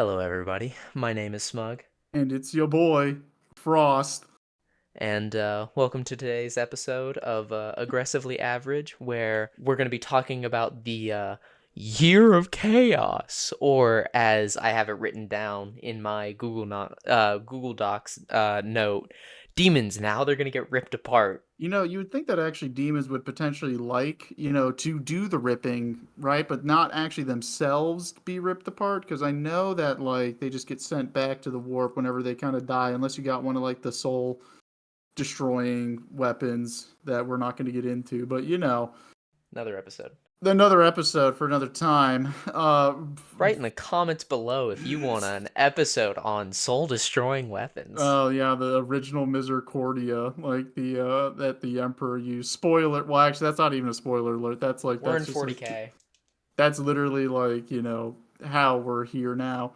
Hello, everybody. My name is Smug, And it's your boy, Frost. and welcome to today's episode of Aggressively Average, where we're going to be talking about the Year of Chaos, or as I have it written down in my Google Docs note, demons. Now they're going to get ripped apart. You would think that actually demons would potentially like, to do the ripping, right? But not actually themselves be ripped apart. Because I know that, like, they just get sent back to the warp whenever they kind of die, unless you got one of, like, the soul destroying weapons that we're not going to get into. But, Another episode. another episode for another time. Write in the comments below if you want an episode on soul-destroying weapons. Oh yeah, the original Misericordia, like the that the Emperor used. Spoiler. Well, actually, that's not even a spoiler alert. That's like We're that's in just like 40K. that's literally like how we're here now.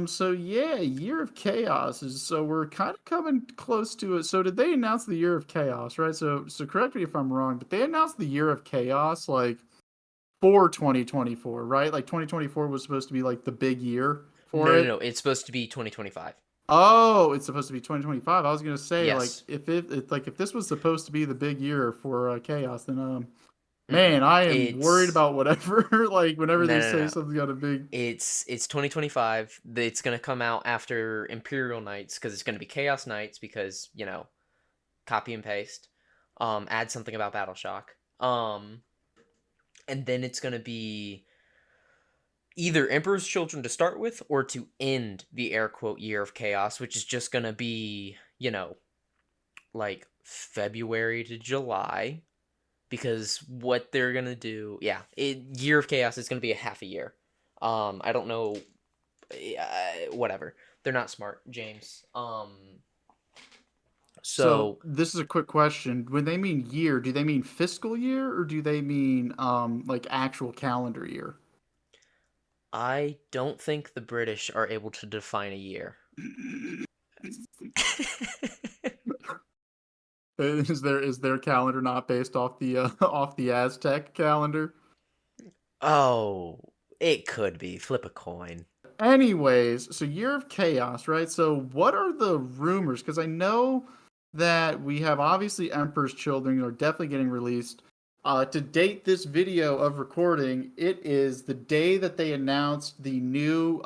So yeah, Year of Chaos is so we're kind of coming close to it. So did they announce the Year of Chaos, right? So correct me if I'm wrong, but they announced the Year of Chaos like for 2024, right? Like 2024 was supposed to be like the big year No, for no, it. no. It's supposed to be 2025. Oh, it's supposed to be 2025. I was gonna say like Yes. if this was supposed to be the big year for Chaos, then Mm-mm. man, I am worried It's about whatever like whenever no, they no, say no. something got a big. It's 2025. It's gonna come out after Imperial Nights because it's gonna be Chaos Nights because copy and paste. Add something about Battle Shock. And then it's gonna be either Emperor's Children to start with or to end the air quote Year of Chaos, which is just gonna be like February to July because what they're gonna do, yeah, Year of Chaos is gonna be a half a year. I don't know, whatever. They're not smart, James. So So this is a quick question. When they mean year, do they mean fiscal year or do they mean like actual calendar year? I don't think the British are able to define a year. Is their calendar not based off the off the Aztec calendar? Oh, it could be. Flip a coin. Anyways, so Year of Chaos, right? So what are the rumors? Because I know that we have obviously Emperor's Children are definitely getting released. To date this video of recording, it is the day that they announced the new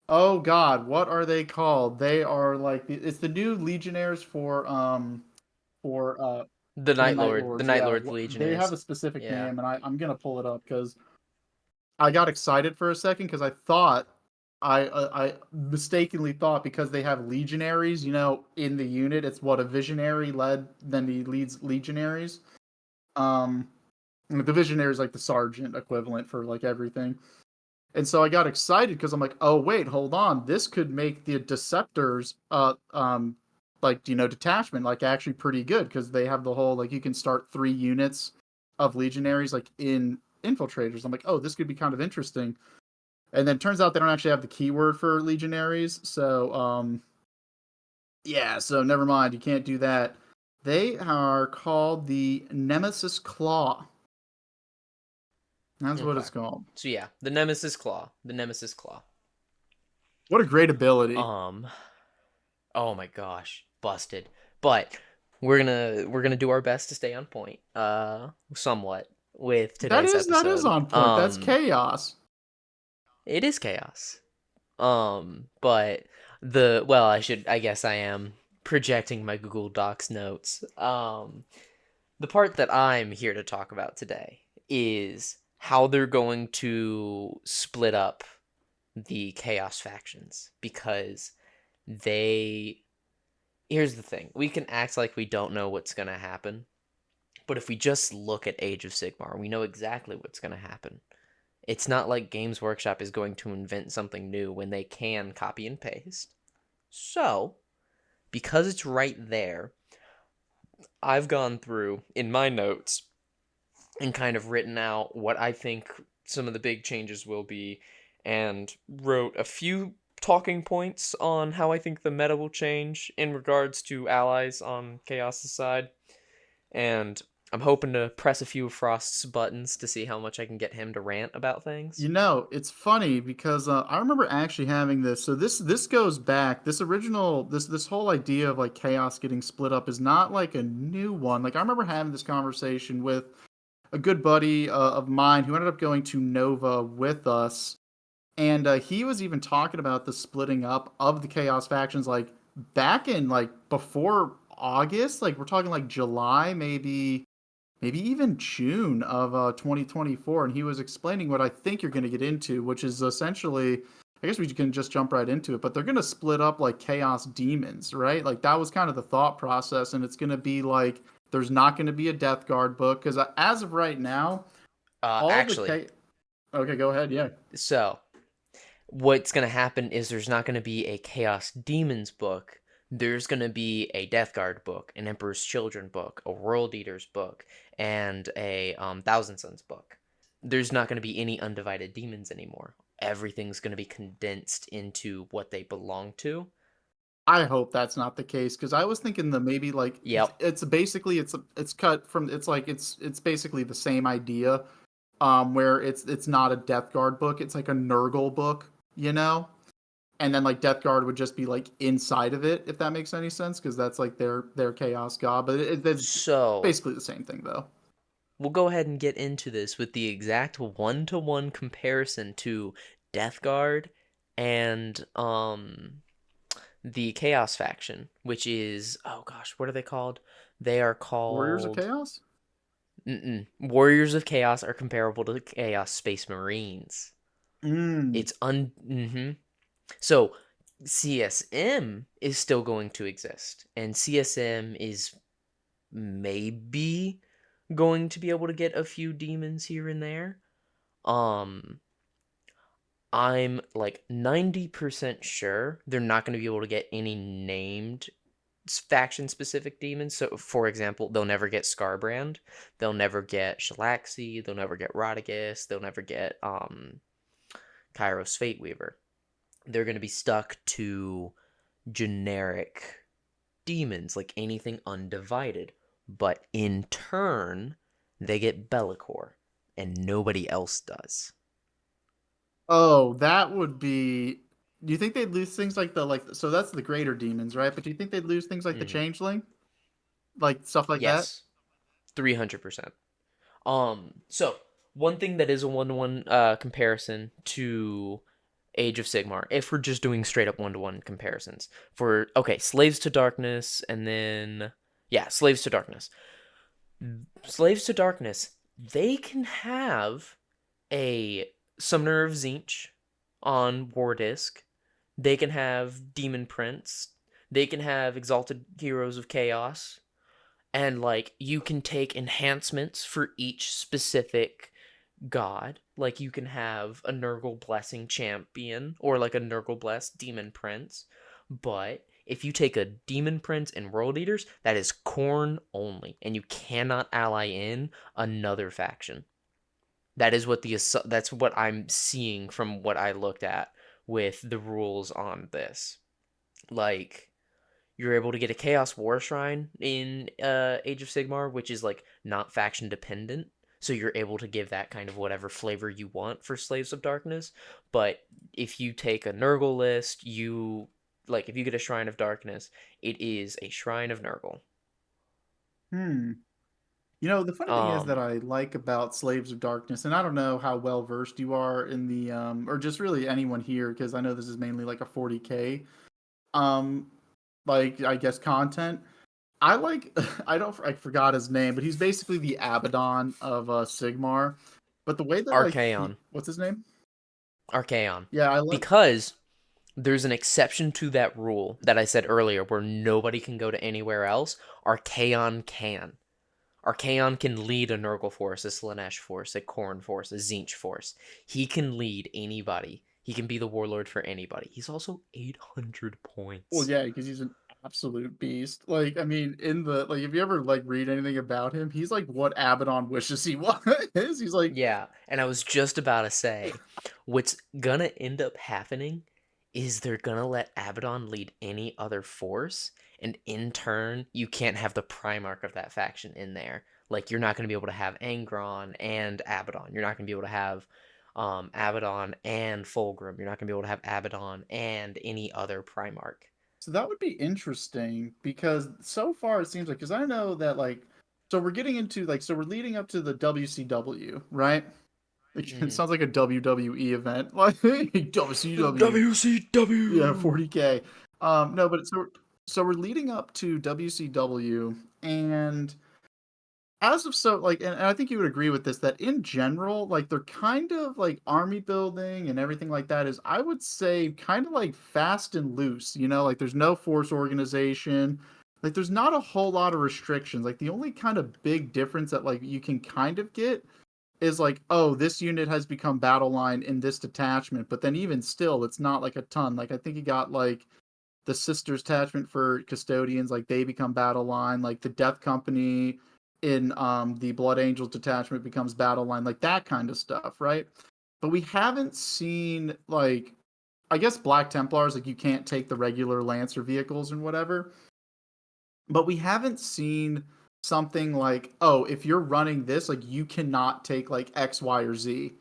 oh god, what are they called? They are like it's the new Legionnaires for the Night The Lords. Night Yeah, Lord they have Legionnaires. a specific Yeah. name, and I'm gonna pull it up because I got excited for a second because I thought I mistakenly thought because they have legionaries, in the unit, it's what a visionary led then he leads legionaries. Um, the visionary is like the sergeant equivalent for like everything. And so I got excited because I'm like, oh wait, hold on, this could make the Deceptors like detachment like actually pretty good because they have the whole like you can start 3 units of legionaries like in infiltrators. I'm like, oh, this could be kind of interesting. And then turns out they don't actually have the keyword for legionaries, so yeah, so never mind, you can't do that. They are called the Nemesis Claw. That's what Okay. it's called. So yeah, the Nemesis Claw. The Nemesis Claw. What a great ability. Um. Oh my gosh, busted. But we're gonna do our best to stay on point. Somewhat with That today's is that is episode. on point. That's chaos. It is chaos. But I guess I am projecting my Google Docs notes. The part that I'm here to talk about today is how they're going to split up the Chaos factions because they. Here's the thing: we can act like we don't know what's gonna happen, but if we just look at Age of Sigmar, we know exactly what's gonna happen. It's not like Games Workshop is going to invent something new when they can copy and paste. So, because it's right there, I've gone through in my notes and kind of written out what I think some of the big changes will be and wrote a few talking points on how I think the meta will change in regards to allies on Chaos' side. And I'm hoping to press a few of Frost's buttons to see how much I can get him to rant about things. You know, it's funny because I remember actually having this. So this goes back. This original this whole idea of like chaos getting split up is not like a new one. Like I remember having this conversation with a good buddy of mine who ended up going to Nova with us, and he was even talking about the splitting up of the chaos factions like back in like before August. Like we're talking like July, maybe even June of 2024. And he was explaining what I think you're going to get into, which is essentially, I guess we can just jump right into it, but they're going to split up like Chaos Demons, right? Like that was kind of the thought process. And it's going to be like, there's not going to be a Death Guard book because as of right now, all the Actually, K. Okay, go ahead. Yeah. so what's going to happen is there's not going to be a Chaos Demons book. There's going to be a Death Guard book, an Emperor's Children book, a World Eaters book, and a Thousand Suns book. There's not going to be any undivided demons anymore. Everything's going to be condensed into what they belong to. I hope that's not the case because I was thinking that maybe like Yep. it's basically it's cut from it's like it's basically the same idea where it's not a Death Guard book, it's like a Nurgle book, you know? And then like Death Guard would just be like inside of it, if that makes any sense, because that's like their Chaos God. But it's So basically the same thing though. we'll go ahead and get into this with the exact one-to-one comparison to Death Guard and the Chaos faction, which is, oh gosh, what are they called? They are Warriors of called Chaos. Warriors of Chaos are comparable to the Chaos Space Marines. Mm. It's So CSM is still going to exist, and CSM is maybe going to be able to get a few demons here and there. Um, I'm like 90% sure they're not going to be able to get any named faction specific demons. So, for example, they'll never get Scarbrand, they'll never get Shalaxi, they'll never get Rodigus, they'll never get Kairos Fateweaver. They're going to be stuck to generic demons, like anything undivided. But in turn, they get Bellicor, and nobody else does. Oh, that would be. Do you think they'd lose things like the like? So that's the greater demons, right? But do you think they'd lose things like the Mhm. Changeling, like stuff like that? Yes, 300%. So one thing that is a one-to-one comparison to Age of Sigmar, if we're just doing straight up one-to-one comparisons, for okay, Slaves to Darkness, and then yeah, Slaves to Darkness. Slaves to Darkness, they can have a Summoner of Tzeentch on War Disc. They can have Demon Prince. They can have Exalted Heroes of Chaos. And like you can take enhancements for each specific god. Like you can have a Nurgle Blessing Champion or like a Nurgle Bless Demon Prince. But if you take a Demon Prince and World Eaters, that is Corn only, and you cannot ally in another faction. That is what that's what I'm seeing from what I looked at with the rules on this. Like you're able to get a Chaos War Shrine in Age of Sigmar, which is like not faction dependent. So you're able to give that kind of whatever flavor you want for Slaves of Darkness. But if you take a Nurgle list, you like if you get a Shrine of Darkness, it is a Shrine of Nurgle. Hmm. You know, the funny thing is that Um, I like about Slaves of Darkness, and I don't know how well versed you are in the or just really anyone here, because I know this is mainly like a 40K um like I guess content. I like I forgot his name, but he's basically the Abaddon of Sigmar. But the way that like Archaon. what's his name? Archaon. Yeah, I like. Because there's an exception to that rule that I said earlier where nobody can go to anywhere else. Archaon can. Archaon can lead a Nurgle force, a Slaanesh force, a Khorne force, a Tzeentch force. He can lead anybody. He can be the warlord for anybody. He's also 800 Well, points. yeah, because he's an absolute beast. Like, I mean, in the like, if you ever like read anything about him, he's like what Abaddon wishes he was. He's like, Yeah, and I was just about to say, what's gonna end up happening is they're gonna let Abaddon lead any other force, and in turn, you can't have the Primarch of that faction in there. Like you're not going to be able to have Angron and Abaddon. You're not going to be able to have Abaddon and Fulgrim. You're not going to be able to have Abaddon and any other Primarch. So that would be interesting because so far it seems like, because I know that like, so we're getting into like, so we're leading up to the WCW, right? It Mm-hmm. sounds like a WWE event, like WCW. Yeah, WCW. 40K. No, but so we're leading up to WCW, and as of so like, and I think you would agree with this that in general, like they're kind of like army building and everything like that is, I would say, kind of like fast and loose. You know, like there's no force organization. Like there's not a whole lot of restrictions. Like the only kind of big difference that like you can kind of get is like, oh, this unit has become battle line in this detachment, but then even still, it's not like a ton. Like I think you got like the sisters detachment for custodians, like they become battle line. Like the Death Company in the Blood Angels detachment becomes battle line, like that kind of stuff, right? But we haven't seen like, I guess Black Templars, like you can't take the regular Lancer vehicles and whatever, but we haven't seen something like, oh, if you're running this, like you cannot take like X, Y, or Z.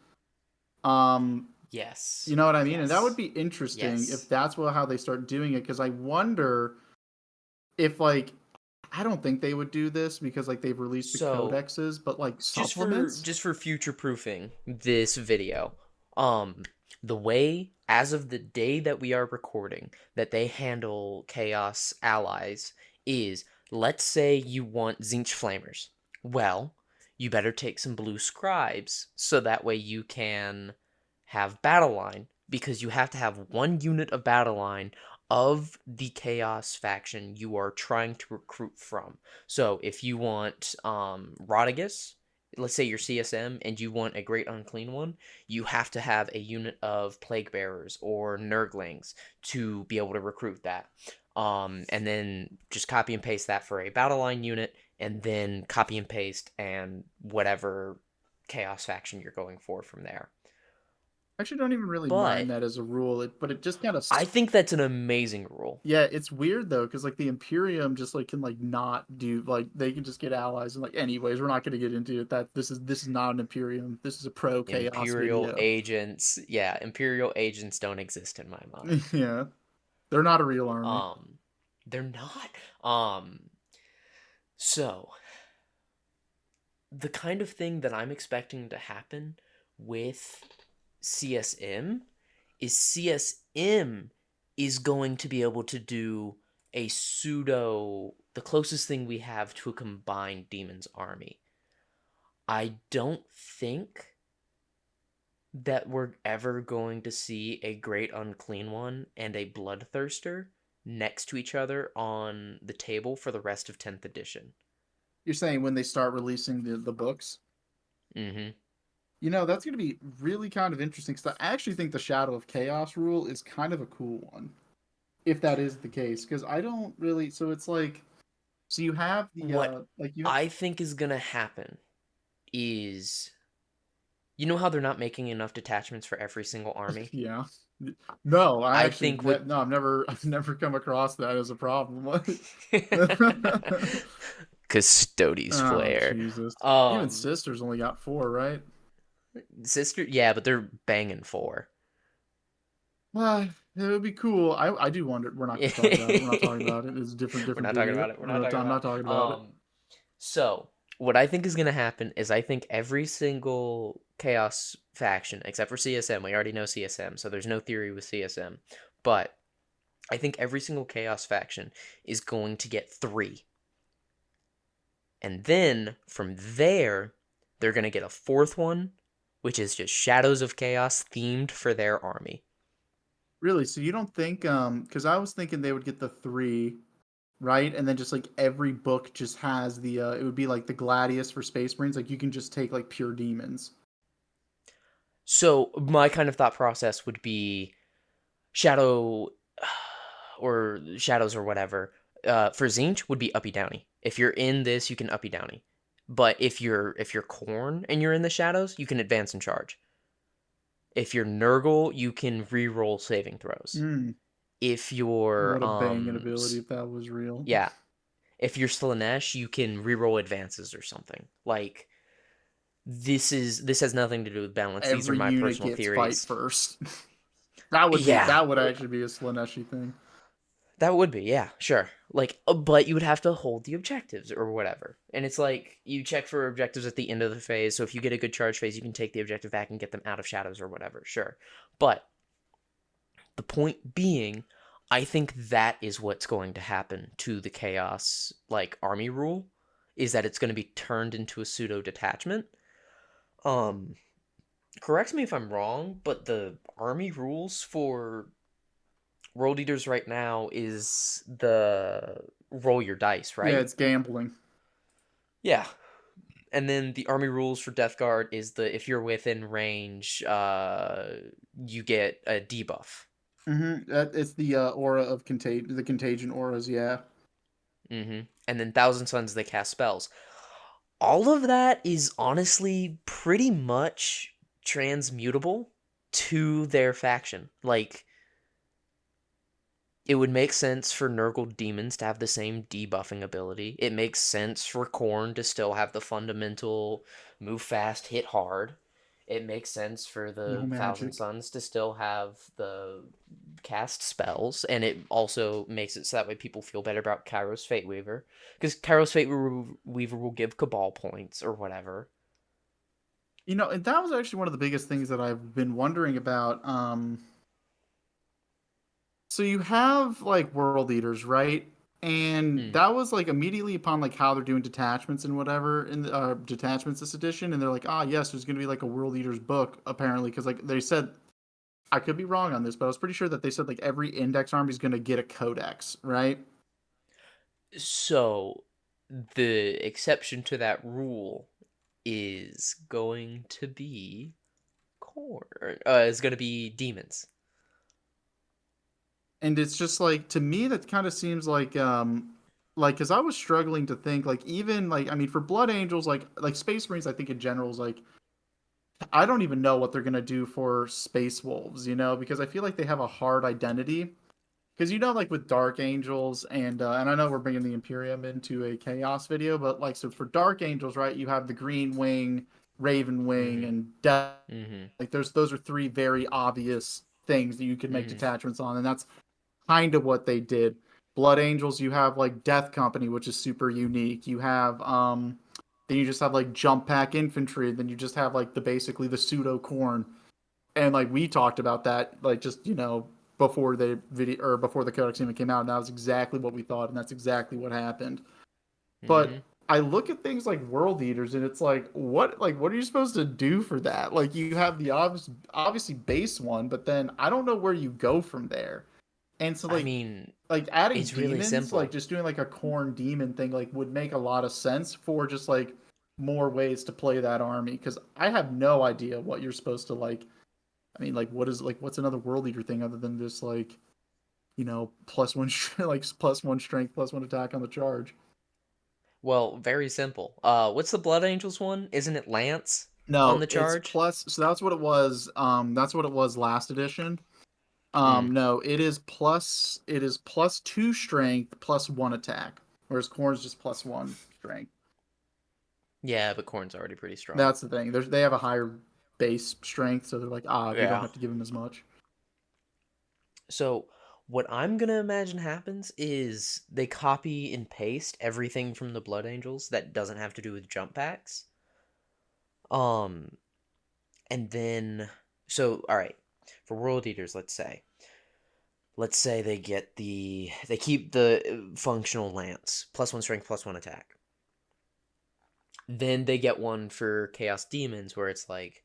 Um, Yes. you know what I mean? And that would Yes. be interesting if Yes. that's what how they start doing it. Because I wonder if like, I don't think they would do this because like they've released the So codexes, but like just for supplements. just for future proofing this video, um the way as of the day that we are recording that they handle Chaos allies is, let's say you want Zinch Flamers. Well, you better take some blue scribes so that way you can have battle line, because you have to have one unit of battle line of the Chaos faction you are trying to recruit from. So if you want Rodigus, let's say you're CSM and you want a Great Unclean One, you have to have a unit of Plague Bearers or Nurglings to be able to recruit that. And then just copy and paste that for a battle line unit, and then copy and paste and whatever Chaos faction you're going for from there. I actually don't even really mind But that as a rule, but it just kind of, I think that's an amazing rule. yeah, it's weird though, because like the Imperium just like can like not do, like they can just get allies and like, anyways, we're not going to get into it. That this is not an Imperium. This is a pro chaos Imperial video. agents, yeah, Imperial agents don't exist in my mind. Yeah, they're not a real army. Um, they're not. So the kind of thing that I'm expecting to happen with CSM is CSM is going to be able to do a pseudo, the closest thing we have to a combined Demon's army. I don't think that we're ever going to see a Great Unclean One and a Bloodthirster next to each other on the table for the rest of 10th edition. You're saying when they start releasing the books? Mm-hmm. You know, that's going to be really kind of interesting because I actually think the Shadow of Chaos rule is kind of a cool one, if that is the case. Because I don't really. So it's like, so you have the What like you have, I think is gonna happen is, you know how they're not making enough detachments for every single army? yeah. No, I I actually think what no, I've never come across that as a problem. Custodes Oh flare. Jesus! Even Um sisters only got four, right? Sister, yeah, but they're banging four. Well, it would be cool. I do wonder. We're not We're going to talk about it. We're not talking about it. It's a different not talking video. about it. We're not talking I'm about not it. talking about it. So what I think is gonna happen is, I think every single Chaos faction, except for CSM, we already know CSM, so there's no theory with CSM. But I think every single Chaos faction is going to get three. And then from there, they're gonna get a fourth one, which is just Shadows of Chaos themed for their army. Really? So you don't think because I was thinking they would get the three, right? And then just like every book just has the it would be like the Gladius for Space Marines. Like you can just take like pure demons. So my kind of thought process would be Shadow or Shadows or whatever. For Zinch would be uppy downy. If you're in this, you can uppy downy. But if you're Corn and you're in the Shadows, you can advance and charge. If you're Nurgle, you can re-roll saving throws. Hmm. If you're What a banging ability if that was real. yeah, If you're Slanesh, you can reroll advances or something. Like this has nothing to do with balance. These are Every my unit personal gets fight theories. first. Yeah, That would actually be a Slaneshi thing. that would be, yeah, sure. Like, but you would have to hold the objectives or whatever. And it's like you check for objectives at the end of the phase. So if you get a good charge phase, you can take the objective back and get them out of shadows or whatever. Sure. But the point being, I think that is what's going to happen to the chaos like army rule is that it's going to be turned into a pseudo detachment. Um Correct me if I'm wrong, but the army rules for World Eaters right now is the roll your dice, Yeah, right? it's gambling. Yeah. And then the army rules for Death Guard is the if you're within range, you get a debuff. It's the aura of contagion, the contagion auras. Yeah, And then Thousand Suns they cast spells. All of that is honestly pretty much transmutable to their faction. Like it would make sense for Nurgle demons to have the same debuffing ability. It makes sense for Khorne to still have the fundamental move fast, hit hard. It makes sense for no the Thousand magic. Suns to still have the cast spells, and it also makes it so that way people feel better about Kairos Fate Weaver, because Kairos Fate Weaver will give Cabal points or whatever. And that was actually one of the biggest things that I've been wondering about. So you have like world eaters, right? And Mm. that was like immediately upon like how they're doing detachments and whatever in the detachments this edition, and they're like, ah, yes, there's going to be like a world eaters book apparently because like they said, I could be wrong on this, but I was pretty sure that they said like every index army is going to get a codex, right? So, the exception to that rule is going to be core. Is going to be demons. And it's just like to me that kind of seems like because I was struggling to think like even like I mean for Blood Angels like Space Marines I think in general is like I don't even know what they're gonna do for Space Wolves, because I feel like they have a hard identity. Because like with Dark Angels and I know we're bringing the Imperium into a Chaos video, but like so for Dark Angels, right? You have the Green Wing, Raven Wing, Mm-hmm. and Death. Mm-hmm. Like those are three very obvious things that you could make Mm-hmm. detachments on, and that's kind of what they did. Blood Angels, you have like Death Company, which is super unique. You have then you just have like Jump Pack Infantry, then you just have like the basically the pseudo corn. And like we talked about that, like just before the video or before the codex even came out, and that was exactly what we thought, and that's exactly what happened. Mm-hmm. But I look at things like World Eaters, and it's like what are you supposed to do for that? Like you have the obviously base one, but then I don't know where you go from there. And so I mean, like adding it's really demons, like simple. just doing like a corn demon thing, like would make a lot of sense for just like more ways to play that army. Because I have no idea what you're supposed to like. I mean, like what's another world eater thing other than just like plus one like plus one strength, plus one attack on the charge. Well, very simple. What's the Blood Angels one? Isn't it Lance on No, the it's charge? plus. So that's what it was. That's what it was last edition. Mm. No, it is plus. It is plus two strength, plus one attack, whereas corn's just plus one strength. Yeah, but Corn's already pretty strong. That's the thing. They have a higher base strength, so they're like, we don't Yeah. have to give him as much. So what I'm gonna imagine happens is they copy and paste everything from the Blood Angels that doesn't have to do with jump packs. Um, and then all right, for World Eaters, let's say they keep the functional lance plus one strength plus one attack. Then they get one for Chaos Demons where it's like,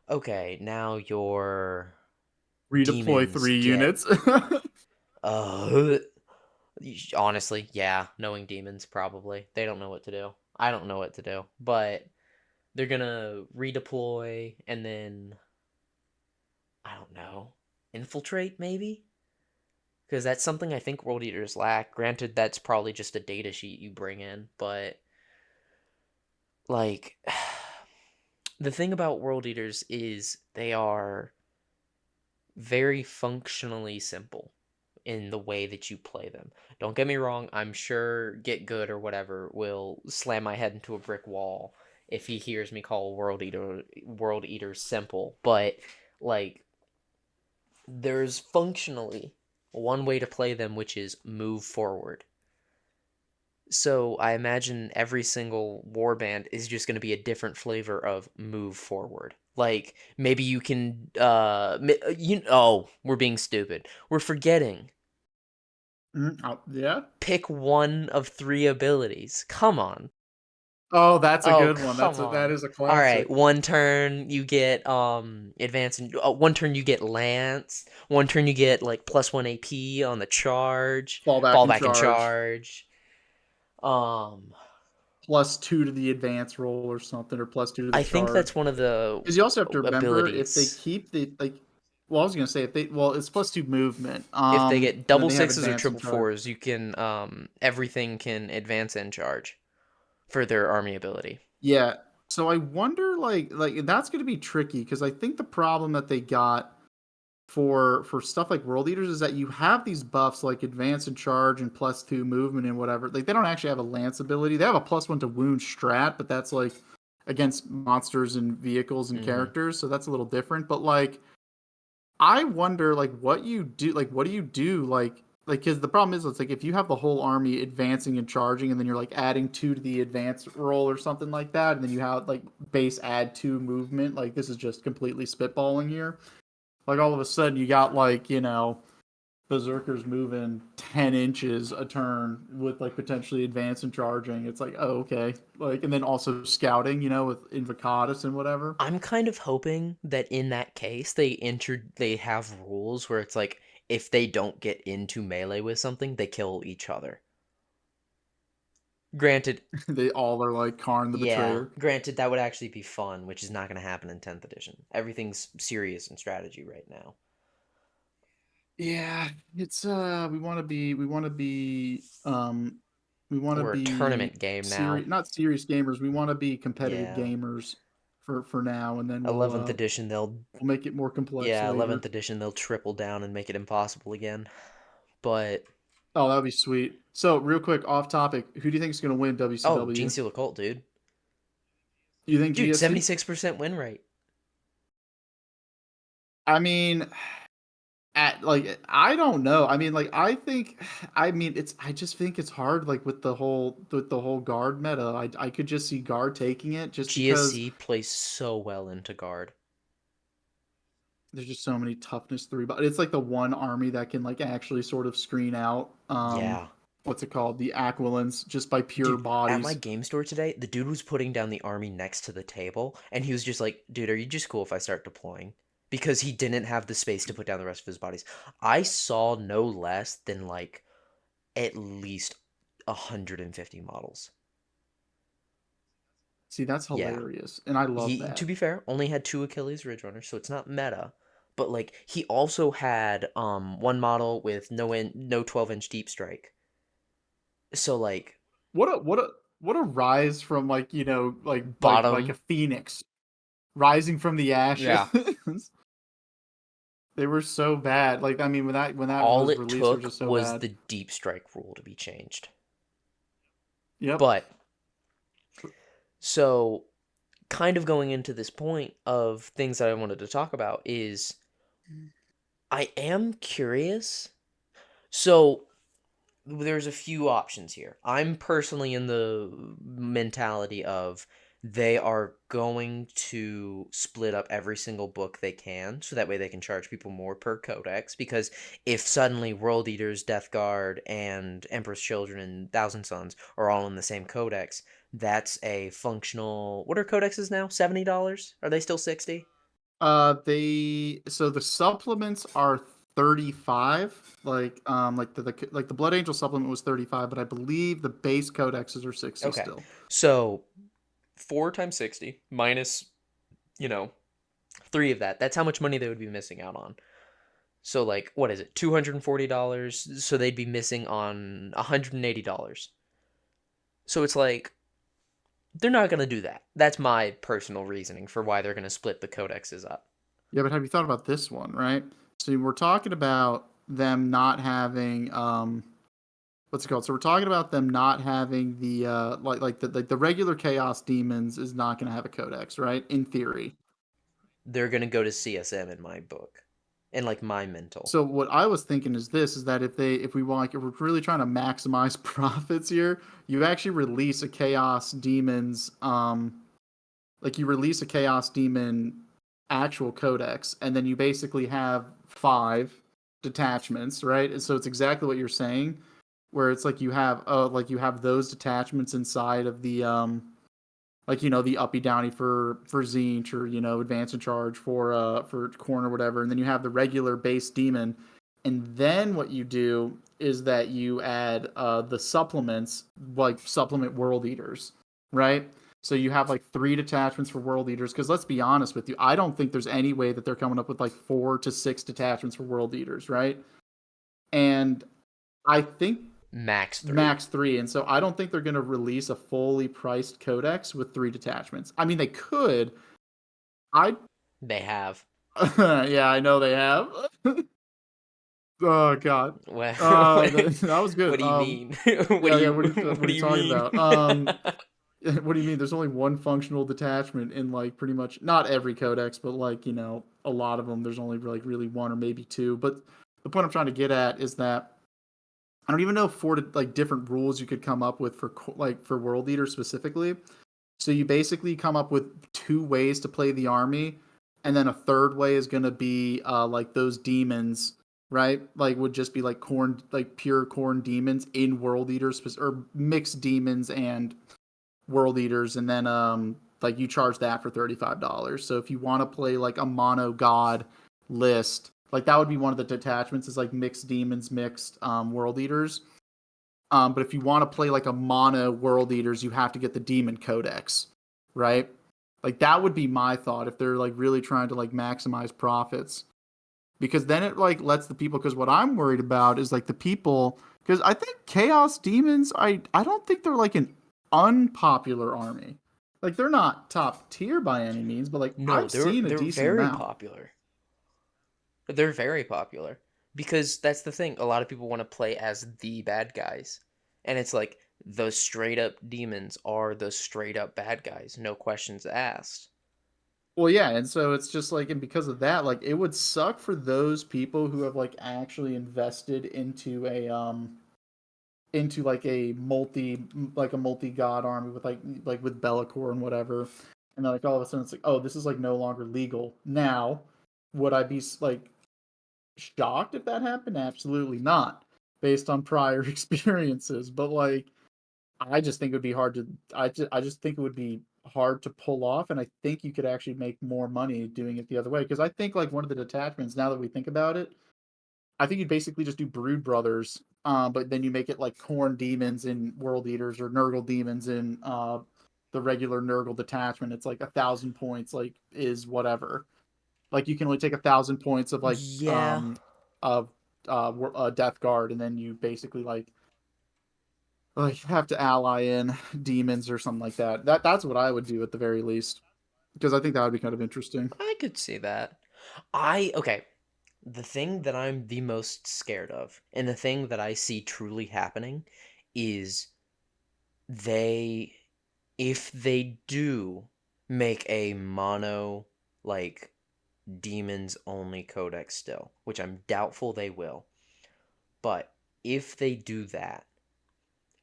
okay, now your Redeploy demons three get units. uh honestly, yeah, knowing demons probably. They don't know what to do. I don't know what to do. But they're gonna redeploy and then I don't know. Infiltrate maybe? Because that's something I think World Eaters lack. Granted, that's probably just a data sheet you bring in, but like the thing about World Eaters is they are very functionally simple in the way that you play them. Don't get me wrong, I'm sure Get Good or whatever will slam my head into a brick wall if he hears me call World Eater simple, but like there's functionally one way to play them, which is move forward. So I imagine every single warband is just going to be a different flavor of move forward. Like maybe you can we're being stupid. We're forgetting. Yeah. Pick one of three abilities. Come on. Oh, that's a Oh, good one. come That on. is a All right, classic. one turn you get advance and one turn you get lance, one turn you get like +1 AP on the charge, Fall back fall and back and charge. charge. Um +2 to the advance roll or something, or +2 to the I think that's charge. one of the Because you also have to remember if they abilities. keep the like. Well, I was gonna say if they it's +2 movement. If they get And then double they have sixes or advance and triple charge. fours, you can everything can advance and charge for their army ability. Yeah. So I wonder, like that's gonna be tricky because I think the problem that they got for stuff like World Eaters is that you have these buffs like advance and charge and +2 movement and whatever. Like they don't actually have a lance ability. They have a +1 to wound strat, but that's like against monsters and vehicles and Hmm. characters, so that's a little different. But like I wonder like what you do, like what do you do, like because the problem is it's like if you have the whole army advancing and charging and then you're like adding 2 to the advance roll or something like that, and then you have like base add 2 movement, like this is just completely spitballing here. Like all of a sudden you got like, berserkers moving 10 inches a turn with like potentially advance and charging. It's like, oh, okay. Like, and then also scouting, with invocatus and whatever. I'm kind of hoping that in that case they have rules where it's like if they don't get into melee with something, they kill each other. Granted, They all are like Karn the yeah, Betrayer. granted that would actually be fun, which is not going to happen in 10th edition. Everything's serious in strategy right now. Yeah, it's we want to be We're a tournament game now. serious, not serious gamers. We want to be competitive Yeah. gamers for now, and then 11th edition we'll make it more complex yeah, 11th later. edition they'll triple down and make it impossible again. But Oh, that'd be sweet. So, real quick, off topic, who do you think is going to win oh, Gene WCW? Seal Occult, dude. You think Dude, GSC? 76% win rate. I mean, at like I don't know. I mean, like I mean it's I just think it's hard like with the whole guard meta. I could just see guard taking it just because GSC plays so well into guard. there's just so many toughness 3, but it's like the one army that can like actually sort of screen out Yeah. what's it called? The Aquilans just by pure Dude, at my bodies. game store today, the dude was putting down the army next to the table, and he was just like, dude, are you just cool if I start deploying? Because he didn't have the space to put down the rest of his bodies. I saw no less than like at least 150 models. See, that's Yeah. hilarious. And I love He, to that. be fair, only had two Achilles Ridge Runners, so it's not meta. But like he also had one model with no 12-inch deep strike. So like What a rise from like, like a bottom. phoenix rising from the ashes. Yeah. They were so bad. Like I mean, when that All was it released, they were took just so was bad. the deep strike rule to be changed. Yep. But so kind of going into this point of things that I wanted to talk about is I am curious. So there's a few options here. I'm personally in the mentality of they are going to split up every single book they can so that way they can charge people more per codex because if suddenly World Eaters, Death Guard, and Emperor's Children and Thousand Sons are all in the same codex, that's a functional. What are codexes now? $70? Are they still 60? The supplements are 35. Like the Blood Angel supplement was 35, but I believe the base codexes are 60 Okay. still. So 4 times 60 minus, you know, 3 of that. That's how much money they would be missing out on. So like, what is it? $240. So they'd be missing on $180. So it's like they're not going to do that. That's my personal reasoning for why they're going to split the codexes up. Yeah, but have you thought about this one, right? So we're talking about them not having what's it called? So we're talking about them not having the the regular Chaos Demons is not going to have a codex, right? In theory. They're gonna go to CSM in my book, and like my mental. So what I was thinking is this: is that if we want, like, if we're really trying to maximize profits here, you actually release a Chaos Demons like you release a Chaos Demon actual codex, and then you basically have five detachments, right? And so it's exactly what you're saying, where it's like you have those detachments inside of the like the uppy downy for Zinch, or advance and charge for corn or whatever, and then you have the regular base demon, and then what you do is that you add the supplements, like supplement world eaters, right? So you have like three detachments for world eaters, because let's be honest with you, I don't think there's any way that they're coming up with like 4 to 6 detachments for world eaters, right? And I think Max 3. max three. And so I don't think they're going to release a fully priced codex with three detachments. I mean, they could. I, They have. yeah, I know they have. Oh God, Well, that was good. what do you mean? Yeah, yeah. What What are do you you talking mean? about? What do you mean? There's only one functional detachment in like pretty much not every codex, but like a lot of them. There's only like really one or maybe two. But the point I'm trying to get at is that I don't even know like different rules you could come up with for like for World Eater specifically. So you basically come up with two ways to play the army, and then a third way is going to be like those demons, right? Like would just be like corn, like pure corn demons in World Eaters, or mixed demons and World Eaters, and then like you charge that for $35. So if you want to play like a mono god list, like that would be one of the detachments, is like mixed demons, mixed World Eaters. But if you want to play like a mono World Eaters, you have to get the Demon Codex, right? Like that would be my thought if they're like really trying to like maximize profits, because then it like lets the people. Because what I'm worried about is like the people, because I think Chaos Demons, I don't think they're like an unpopular army. Like they're not top tier by any means, but like No, I've they're seen a they're decent very amount. popular. They're very popular because that's the thing. A lot of people want to play as the bad guys, and it's like the straight up demons are the straight up bad guys, no questions asked. Well, yeah, and so it's just like, and because of that, like it would suck for those people who have like actually invested into like a multi god army with like with Bellicor and whatever, and then like all of a sudden it's like, oh, this is like no longer legal now. Would I be like shocked if that happened? Absolutely not, based on prior experiences. But like, I just think it would be hard to. I just think it would be hard to pull off, and I think you could actually make more money doing it the other way. Because I think like one of the detachments, now that we think about it, I think you'd basically just do Brood Brothers, but then you make it like Corn Demons in World Eaters, or Nurgle Demons in the regular Nurgle detachment. It's like 1,000 points, like is whatever. Like you can only take 1,000 points of like Yeah, of Death Guard, and then you basically like have to ally in demons or something like that. That's what I would do at the very least, because I think that would be kind of interesting. I could see that. Okay, the thing that I'm the most scared of, and the thing that I see truly happening, is they, if they do make a mono, like, demons only codex still, which I'm doubtful they will, but if they do that,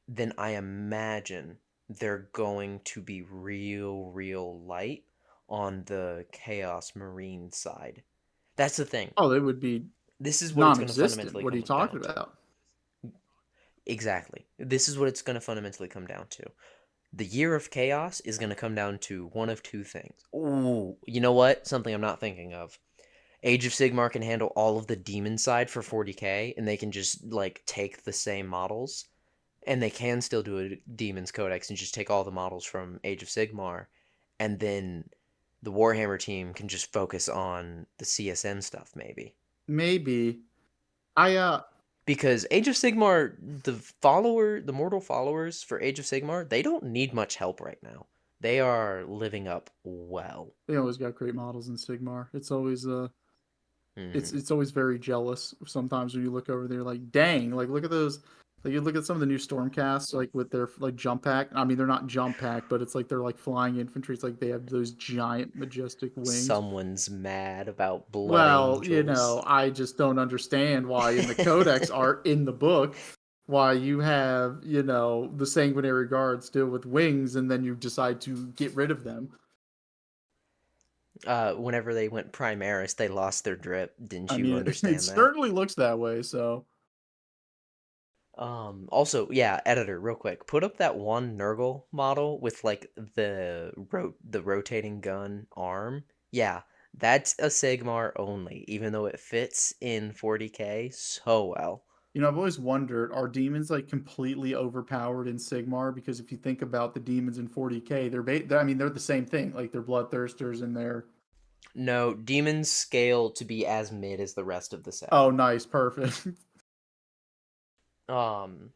then I imagine they're going to be real light on the Chaos Marine side. That's the thing. Oh, they would be This is what it's going to non-existent. fundamentally What are you come talking down to. about? Exactly. This is what it's going to fundamentally come down to. The year of chaos is going to come down to one of two things. Ooh, you know what? Something I'm not thinking of. Age of Sigmar can handle all of the demon side for 40k, and they can just like take the same models, and they can still do a demons codex and just take all the models from Age of Sigmar, and then the Warhammer team can just focus on the CSM stuff maybe. Maybe. I Because Age of Sigmar, the mortal followers for Age of Sigmar, they don't need much help right now. They are living up well. They always got great models in Sigmar. It's always Mm-hmm. it's always very jealous sometimes when you look over there like dang, like look at those, like you look at some of the new Stormcasts like with their like jump pack. I mean they're not jump pack, but it's like they're like flying infantry. It's like they have those giant majestic wings. Someone's mad about blood Well, angels. I just don't understand why in the Codex art in the book, why you have, the sanguinary guards still with wings and then you decide to get rid of them. Whenever they went Primaris, they lost their drip. Didn't I you mean, it understand that? certainly looks that way, so Also, yeah, editor, real quick, put up that one Nurgle model with like the rotating gun arm. Yeah, that's a Sigmar only, even though it fits in 40k so well. I've always wondered, are demons like completely overpowered in Sigmar? Because if you think about the demons in 40k, I mean, they're the same thing. Like they're bloodthirsters and they're No, demons scale to be as mid as the rest of the set. oh, nice, perfect. Um,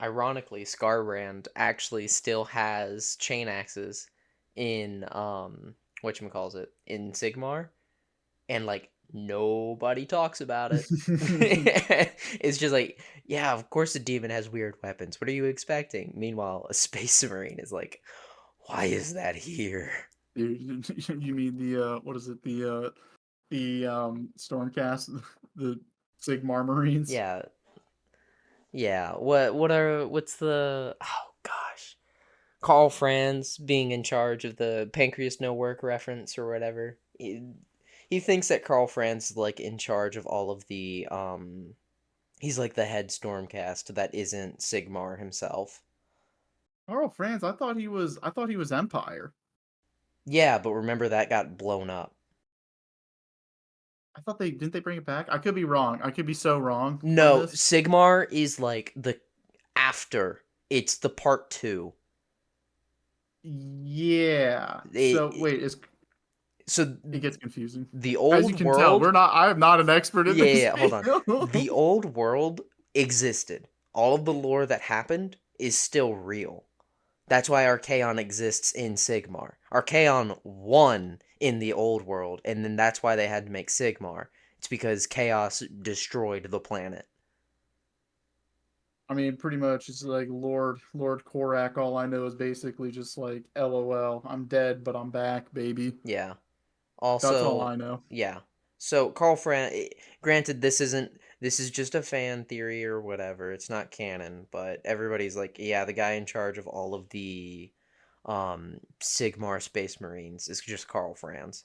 Ironically, Scarbrand actually still has chain axes in whatchamacalls it in Sigmar, and like nobody talks about it. It's just like, yeah, of course a demon has weird weapons. What are you expecting? Meanwhile, a space marine is like, why is that here? You mean the what is it? The Stormcast, the Sigmar Marines. Yeah, yeah. What's the oh gosh. Carl Franz being in charge of the Pancreas No Work reference or whatever. He thinks that Carl Franz is like in charge of all of the he's like the head Stormcast that isn't Sigmar himself. Carl Franz, I thought he was Empire. Yeah, but remember that got blown up. I thought they didn't they bring it back? I could be wrong. I could be so wrong on No, this. Sigmar is like the after. It's the part 2. Yeah. So It, wait, so it gets confusing. the As you old can tell, world, I am not an expert in yeah, yeah, this yeah, hold on. field. The old world existed. All of the lore that happened is still real. That's why Archaon exists in Sigmar. Archaon won in the old world, and then that's why they had to make Sigmar. It's because Chaos destroyed the planet. I mean, pretty much it's like Lord Korak. All I know is basically just like LOL. I'm dead, but I'm back, baby. Yeah. That's all Also, I know. yeah. So Carl Fran, granted, this is just a fan theory or whatever. It's not canon, but everybody's like, yeah, the guy in charge of all of the Sigmar Space Marines is just Carl Franz.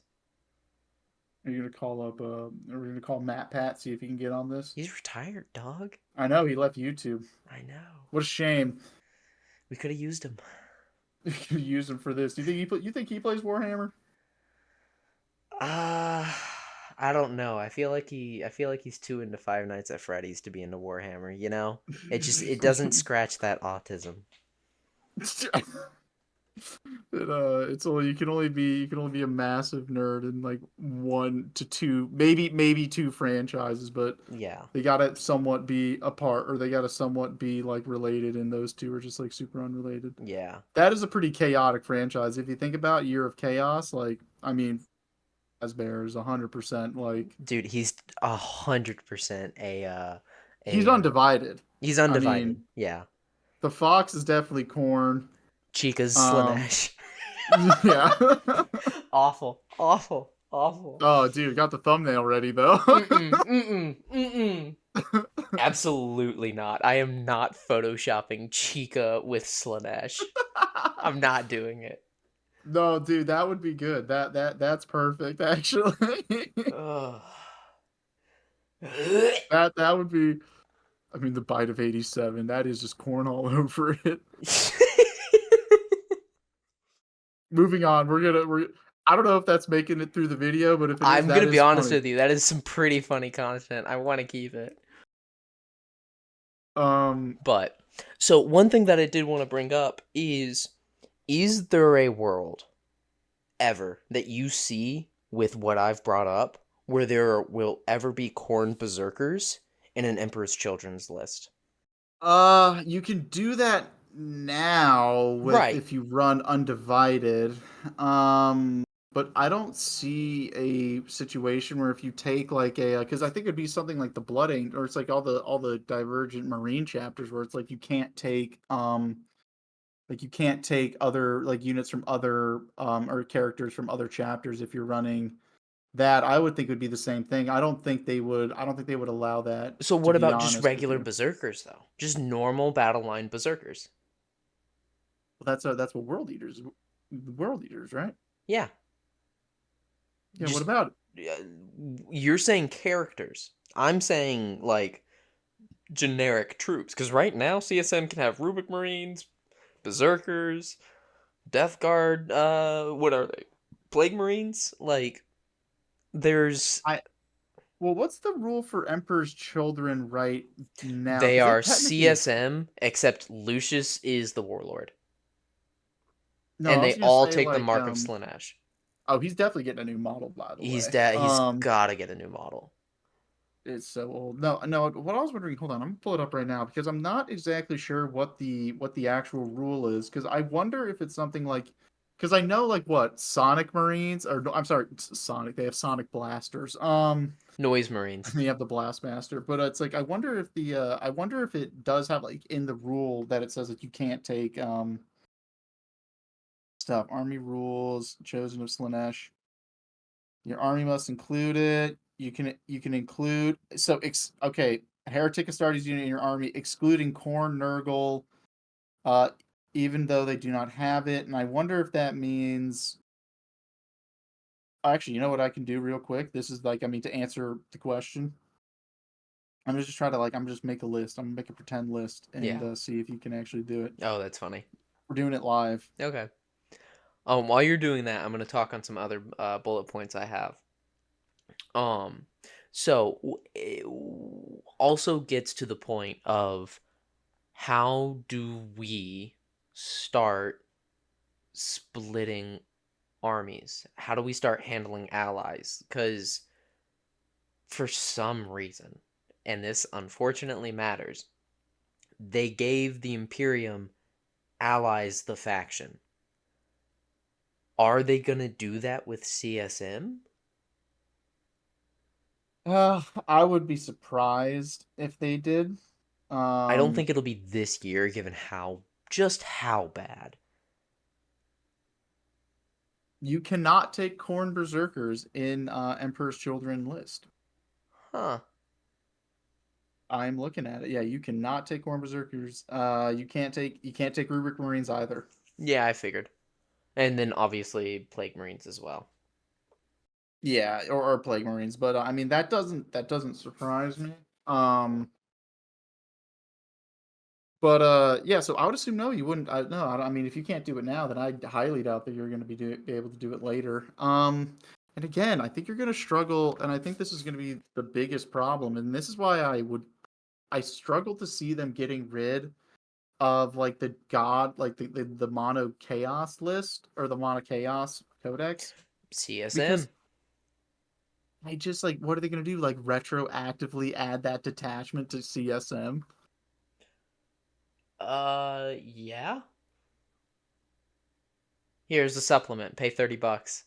Are you gonna call up? Are we gonna call Matt Pat see if he can get on this? He's retired, dog. I know he left YouTube. I know. What a shame. We could have used him. You could use him for this. Do you think he plays Warhammer? Uh I don't know. I feel like he's too into Five Nights at Freddy's to be into Warhammer, you know? It doesn't scratch that autism. It's only you can only be a massive nerd in like one to two, maybe two franchises, but Yeah. they gotta somewhat be apart or they gotta somewhat be like related, and those two are just like super unrelated. Yeah. That is a pretty chaotic franchise. If you think about Year of Chaos, like I mean, as Bears 100% like Dude, he's 100% he's a undivided. he's I undivided. mean, Yeah. the Fox is definitely corn. Chica's Um, Slanesh. yeah. Awful. Awful. Awful. Oh, dude, got the thumbnail ready though. Mm-mm. Mm-mm. Mm-mm. Absolutely not. I am not photoshopping Chica with Slanesh. I'm not doing it. No, dude, that would be good. That's perfect actually. Ugh. That would be, I mean, the bite of 87. That is just corn all over it. Moving on. We're I don't know if that's making it through the video, but if it is, I'm that gonna be is honest funny. with you. That is some pretty funny content. I want to keep it. Um, But so one thing that I did want to bring up is there a world ever that you see with what I've brought up where there will ever be corn berserkers in an Emperor's Children's list? you can do that now with Right. if you run undivided. Um, but I don't see a situation where if you take like a because I think it'd be something like the Blood Angel, or it's like all the Divergent Marine chapters where it's like you can't take other like units from other or characters from other chapters if you're running that. I would think would be the same thing. I don't think they would allow that, So to what be about just honest with regular you. berserkers though? Just normal battle line berserkers? Well, that's what world eaters, right? Yeah, Yeah, what just about it? uh, you're saying characters. I'm saying like generic troops because right now CSM can have Rubik Marines, berserkers, Death Guard. What are they? Plague Marines. Like there's I Well, what's the rule for Emperor's Children right now? they Because are it technically CSM except Lucius is the warlord, no, and I they was gonna all say take the like mark of Slaanesh. oh, he's definitely getting a new model, by the He's way. da- he's gotta get a new model. It's so old. No, no. What I was wondering, hold on, I'm gonna pull it up right now because I'm not exactly sure what the actual rule is. Because I wonder if it's something like, because I know like what Sonic Marines or no, I'm sorry, Sonic. They have Sonic blasters. Noise Marines. And they have the Blastmaster, but it's like I wonder if it does have like in the rule that it says that you can't take stuff. Army rules, chosen of Slanesh. Your army must include it. You can include okay. Heretic Astartes unit in your army, excluding Korn, Nurgle, uh, even though they do not have it. And I wonder if that means actually, you know what I can do real quick? This is like I mean to answer the question. I'm gonna just try to like I'm just make a list. I'm gonna make a pretend list and Yeah. see if you can actually do it. Oh, that's funny. We're doing it live. Okay. While you're doing that, I'm gonna talk on some other bullet points I have. Um, so it also gets to the point of how do we start splitting armies? How do we start handling allies? Because for some reason, and this unfortunately matters, they gave the Imperium allies the faction. Are they gonna do that with CSM? I would be surprised if they did. I don't Um, think it'll be this year, given how bad. you cannot take Corn Berserkers in Emperor's Children list. Huh. I'm looking at it. Yeah, you cannot take Corn Berserkers. You can't take Rubric Marines either. Yeah, I figured. And then obviously Plague Marines as well. Yeah, or Plague Marines, but I mean that doesn't surprise me. Um, but yeah, so I would assume no, you wouldn't. No, I mean if you can't do it now, then I highly doubt that you're going to be able to do it later. And again, I think you're going to struggle, and I think this is going to be the biggest problem, and this is why I struggle to see them getting rid of like the god, like the mono chaos list or the mono chaos codex CSM. because I just like what are they going to do? Like retroactively add that detachment to CSM? Yeah. Here's the supplement. Pay $30.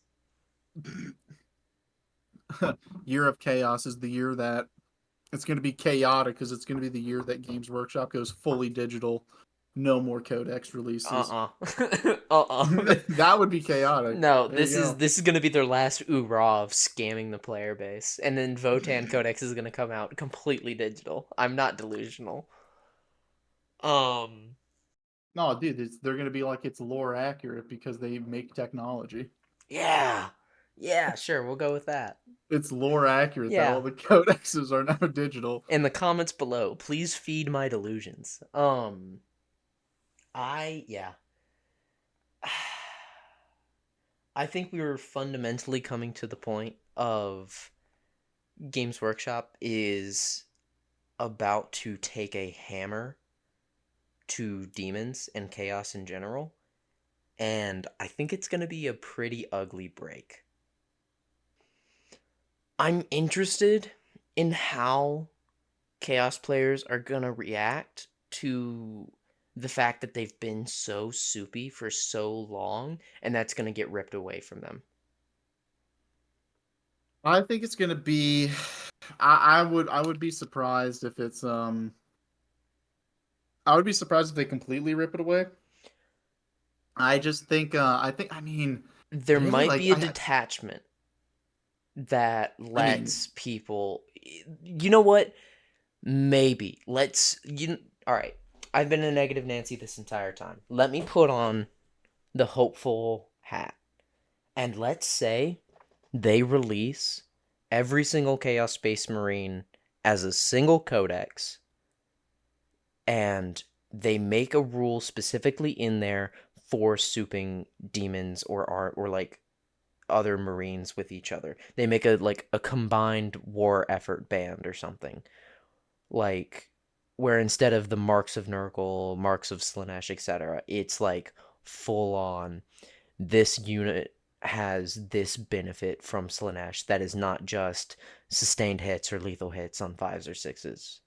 Year of Chaos is the year that it's going to be chaotic because it's going to be the year that Games Workshop goes fully digital. No more codex releases. Uh-uh. Uh-uh. That would be chaotic. No, There you go. this is gonna be their last oorah of scamming the player base. And then Votan Codex is gonna come out completely digital. I'm not delusional. Um No, dude, they're going to be like it's lore accurate because they make technology. yeah. Yeah, sure, we'll go with that. It's lore accurate that all Yeah. the codexes are now digital. In the comments below, please feed my delusions. Yeah. I think we were fundamentally coming to the point of Games Workshop is about to take a hammer to demons and chaos in general, and I think it's going to be a pretty ugly break. I'm interested in how chaos players are going to react to the fact that they've been so soupy for so long and that's going to get ripped away from them. I think it's gonna be. I would be surprised if it's I would be surprised if they completely rip it away. I mean There really might like be a detachment that I mean lets people. You know what? Maybe. All right. I've been a negative Nancy this entire time. Let me put on the hopeful hat. And let's say they release every single Chaos Space Marine as a single codex, and they make a rule specifically in there for souping demons or like other marines with each other. They make a combined war effort band or something. Like where instead of the marks of Nurgle, marks of Slanesh, etc., it's like full on this unit has this benefit from Slanesh that is not just sustained hits or lethal hits on fives or sixes.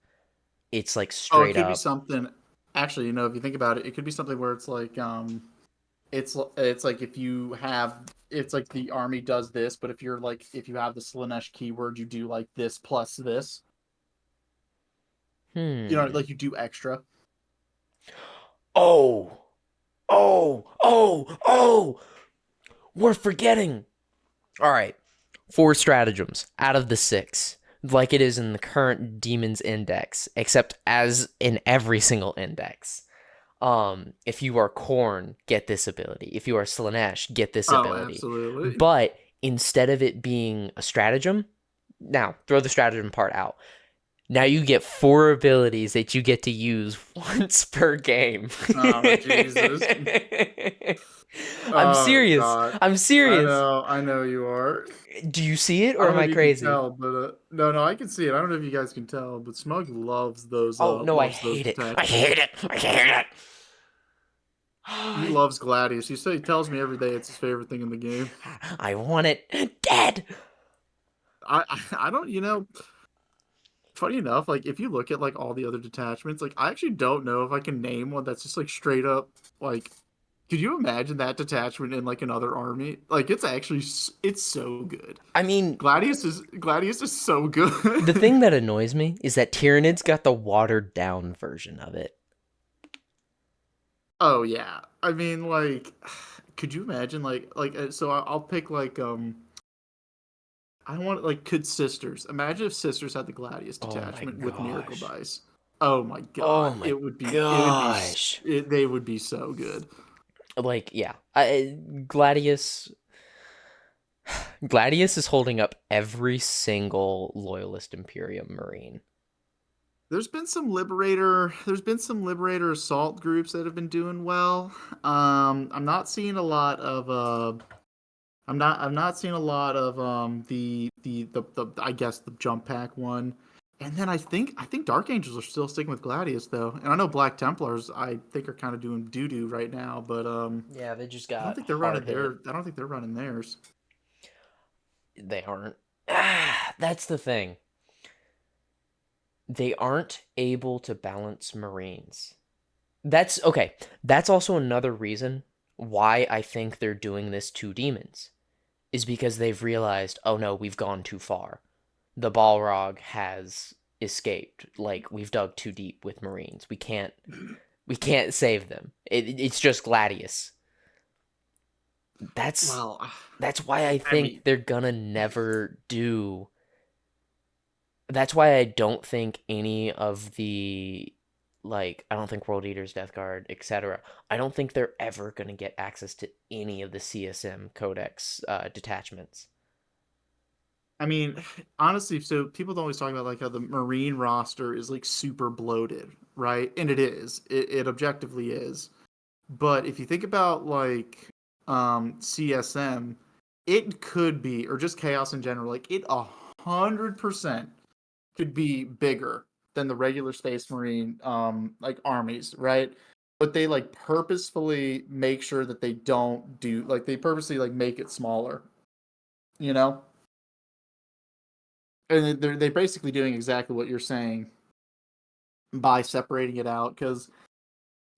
It's like oh, it straight could be up. something. Actually, if you think about it, it could be something where it's like it's like if you have it's like the army does this, but if you have the Slanesh keyword, you do like this plus this. Hmm. Like you do extra. Oh, oh! We're forgetting. All right, four stratagems out of the six, like it is in the current Demons Index, except as in every single index. If you are Corn, get this ability. If you are Slanesh, get this Oh, ability. absolutely. But instead of it being a stratagem, now throw the stratagem part out. Now you get four abilities that you get to use once per game. Oh, Jesus. I'm Oh serious. God. I'm serious. I know you are. Do you see it I or don't am know I if you can crazy? tell, but no, I can see it. I don't know if you guys can tell, but Smug Oh no, I loves those hate it. I hate detachments. it. I hate He it. loves Gladius. He tells me every day it's his favorite thing in the game. I want it dead. I don't, funny enough, like if you look at like all the other detachments, like I actually don't know if I can name one that's just like straight up like could you imagine that detachment in like another army? Like it's so good. I mean, Gladius is so the good. thing that annoys me is that Tyrannid's got the watered down version of it. Oh yeah. I mean like could you imagine so I'll pick I want like could sisters. Imagine if sisters had the Gladius Oh my detachment with miracle gosh. dice. Oh my Oh god, my it would be gosh. they would be so good. Like, yeah. Gladius is holding up every single Loyalist Imperium Marine. There's been some liberator assault groups that have been doing well. I'm not seeing a lot of I'm not seeing a lot of the I guess the jump pack one. And then I think Dark Angels are still sticking with Gladius though. And I know Black Templars I think are kind of doing doo doo right now, but Yeah, they just got hard hit. I don't think they're running theirs. They aren't. That's the thing. They aren't able to balance Marines. That's okay. That's also another reason why I think they're doing this to demons, is because they've realized, oh no, we've gone too far. The Balrog has escaped. Like we've dug too deep with Marines. We can't save them. It's just Gladius. That's Well, that's why I I think mean, they're gonna never do. That's why I don't think any of the I don't think World Eaters, Death Guard, etc. I don't think they're ever gonna get access to any of the CSM Codex detachments. I mean, honestly, so people always talk about like how the Marine roster is like super bloated, right? And it is. It objectively is. But if you think about CSM, it could be, or just chaos in general, like it 100% could be bigger than the regular Space Marine like armies, right? But they like purposefully make sure that they don't do like they purposely like make it smaller, you know? And they're basically doing exactly what you're saying by separating it out because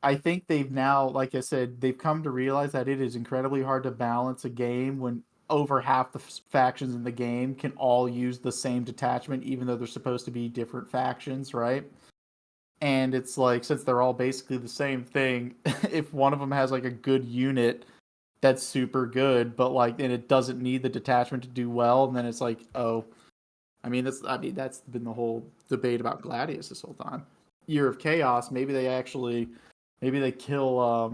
I think they've now, like I said, they've come to realize that it is incredibly hard to balance a game when over half the factions in the game can all use the same detachment, even though they're supposed to be different factions, right? And it's like, since they're all basically the same thing, if one of them has like a good unit that's super good, but like, and it doesn't need the detachment to do well, and then it's like, oh, that's been the whole debate about Gladius this whole time. Year of Chaos, maybe they kill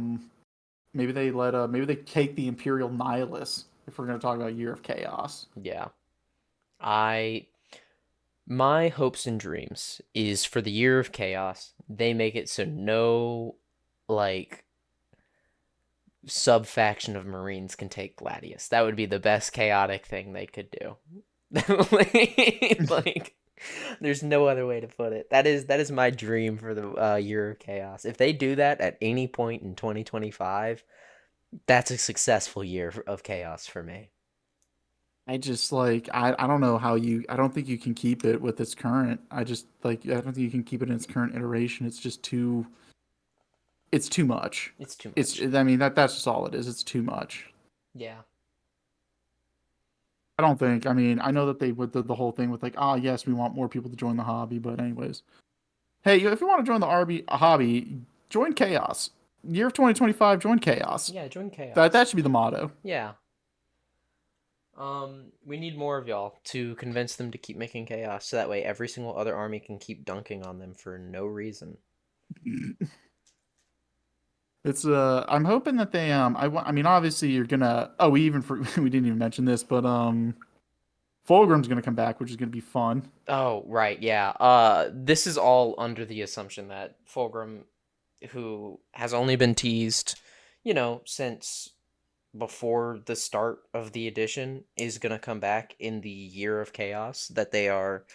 maybe they take the Imperial Nihilus if we're going to talk about Year of Chaos. Yeah. I My hopes and dreams is for the year of chaos, they make it so no like sub faction of Marines can take Gladius. That would be the best chaotic thing they could do. like there's no other way to put it. That is my dream for the year of chaos. If they do that at any point in 2025, that's a successful year of chaos for me. I just like I don't know how you I don't think you can keep it with its current. I don't think you can keep it in its current iteration. It's too much. It's too It's much. I mean that's just all it is. It's too much. Yeah. I don't think. I mean, I know that they would the whole thing with like, ah, yes, we want more people to join the hobby, but anyways, hey, if you want to join the RB hobby, join Chaos. Year of 2025, join Chaos. Yeah, join That chaos. should be the motto. Yeah. We need more of y'all to convince them to keep making chaos, so that way every single other army can keep dunking on them for no reason. It's I'm hoping that they I mean obviously you're gonna we didn't even mention this, but Fulgrim's gonna come back, which is gonna be fun. Oh, right, yeah. This is all under the assumption that Fulgrim, who has only been teased, since before the start of the edition, is gonna come back in the year of chaos that they are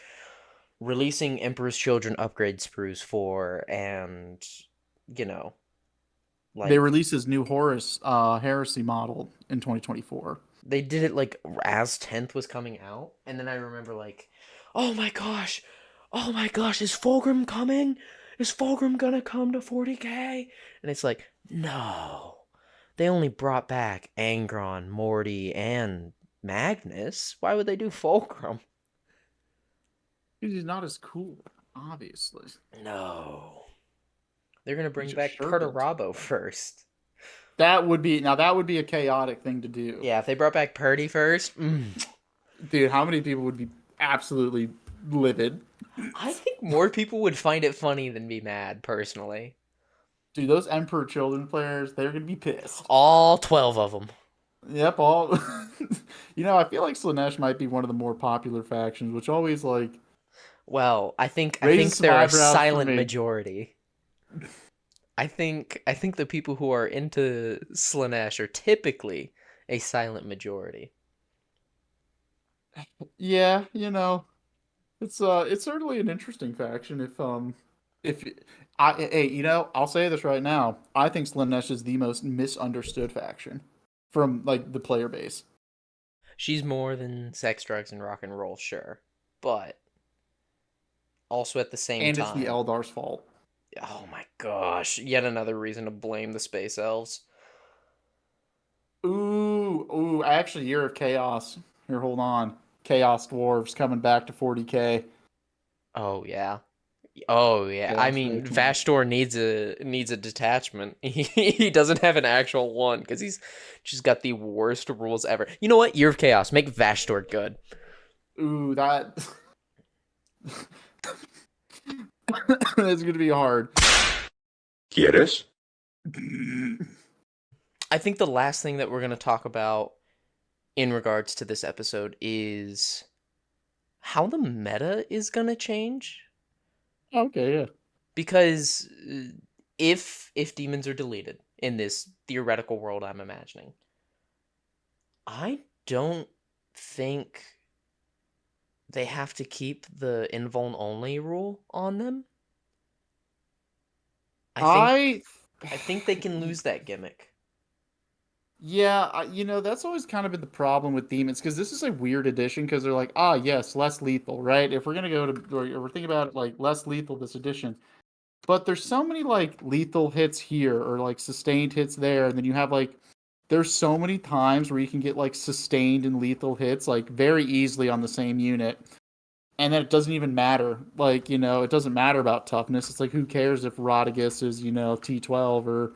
releasing Emperor's Children upgrade sprues for, and you know, They like released his new Horus Heresy model in 2024. they did it like as 10th was coming out, and then I remember like, oh my gosh, oh my gosh, is Fulgrim coming? Is Fulgrim gonna come to 40k? And it's like, no, they only brought back Angron, Morty, and Magnus. Why would they do Fulgrim? He's not as cool, obviously. No, they're gonna He bring just back shirtled. Perturabo first. That would be a chaotic thing to do. Yeah, if they brought back Purdy first, Dude, how many people would be absolutely livid? I think more people would find it funny than be mad, personally. Dude, those Emperor Children players, they're gonna be pissed. All 12 of them. Yep, all. I feel like Slanesh might be one of the more popular factions, which always like Well, I think raises some they're a eyebrows for silent me. majority. I think the people who are into Slanesh are typically a silent majority. Yeah, it's certainly an interesting faction. If hey, I'll say this right now. I think Slanesh is the most misunderstood faction from like the player base, She's more than sex, drugs, and rock and roll, sure, but also at the same and it's the time, Eldar's fault. oh my gosh, yet another reason to blame the space elves. Ooh, actually, Year of Chaos. Here, hold on. Chaos Dwarves coming back to 40k. Oh yeah. Oh yeah. I Chaos mean, Faction. Vashtor needs a detachment. He doesn't have an actual one because he's just got the worst rules ever. You know what? Year of Chaos. Make Vashtor good. Ooh, that that's gonna be hard. ¿Quieres? I think the last thing that we're gonna talk about in regards to this episode is how the meta is gonna change. Okay, yeah. Because if demons are deleted in this theoretical world I'm imagining, I don't think they have to keep the invuln only rule on them. I I think I think they can lose that gimmick. Yeah, that's always kind of been the problem with demons because this is a weird addition because they're like, ah, yes, less lethal, right? If we're gonna go to, or we're thinking about it like less lethal this edition, but there's so many like lethal hits here or like sustained hits there, and then you have like there's so many times where you can get like sustained and lethal hits like very easily on the same unit, and then it doesn't even matter. Like, it doesn't matter about toughness. It's like, who cares if Rodigus is, T12, or,